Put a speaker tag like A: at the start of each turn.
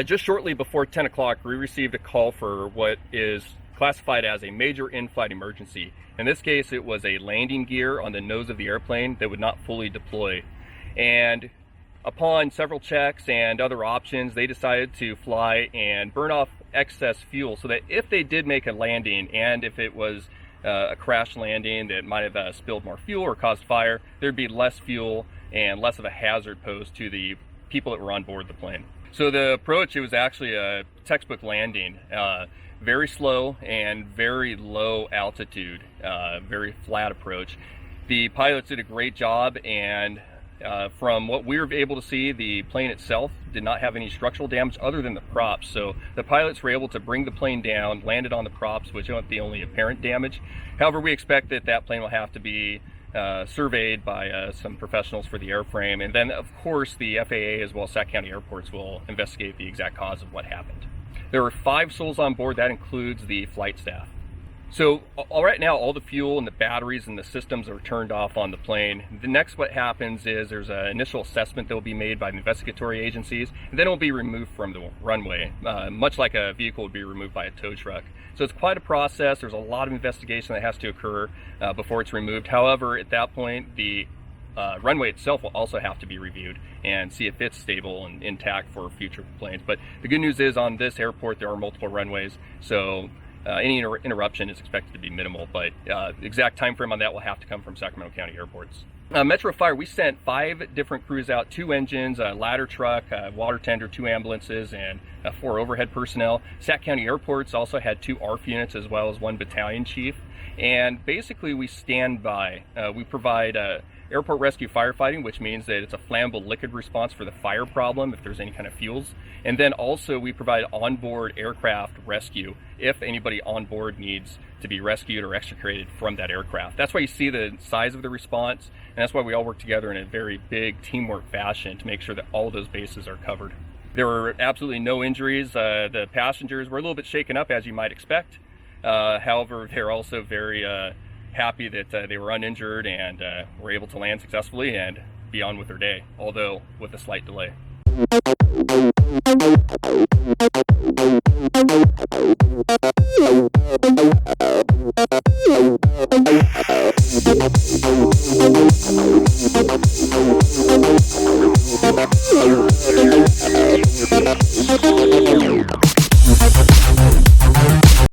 A: Just shortly before 10 o'clock, we received a call for what is classified as a major in-flight emergency. In this case, it was a landing gear on the nose of the airplane that would not fully deploy. And upon several checks and other options, they decided to fly and burn off excess fuel so that if they did make a landing, and if it was a crash landing that might have spilled more fuel or caused fire, there'd be less fuel and less of a hazard posed to the people that were on board the plane. So the approach, it was actually a textbook landing, very slow and very low altitude, very flat approach. The pilots did a great job, and from what we were able to see, the plane itself did not have any structural damage other than the props. So the pilots were able to bring the plane down, landed on the props, which aren't the only apparent damage. However, we expect that that plane will have to be surveyed by some professionals for the airframe, and then of course the FAA as well as Sac County Airports will investigate the exact cause of what happened. There were 5 souls on board. That includes the flight staff. So right now, all the fuel and the batteries and the systems are turned off on the plane. The next, what happens is there's an initial assessment that will be made by the investigatory agencies, and then it will be removed from the runway, much like a vehicle would be removed by a tow truck. So it's quite a process. There's a lot of investigation that has to occur before it's removed. However, at that point, the runway itself will also have to be reviewed and see if it's stable and intact for future planes. But the good news is on this airport, there are multiple runways, so any interruption is expected to be minimal, but the exact time frame on that will have to come from Sacramento County Airports. Metro Fire, we sent 5 different crews out, 2 engines, a ladder truck, a water tender, 2 ambulances, and 4 overhead personnel. Sac County Airports also had 2 ARF units as well as 1 battalion chief. And basically we stand by. We provide airport rescue firefighting, which means that it's a flammable liquid response for the fire problem if there's any kind of fuels. And then also we provide onboard aircraft rescue if anybody on board needs to be rescued or extricated from that aircraft. That's why you see the size of the response, and that's why we all work together in a very big teamwork fashion to make sure that all of those bases are covered. There were absolutely no injuries. The passengers were a little bit shaken up, as you might expect. However, they're also very happy that they were uninjured and were able to land successfully and be on with their day, although with a slight delay.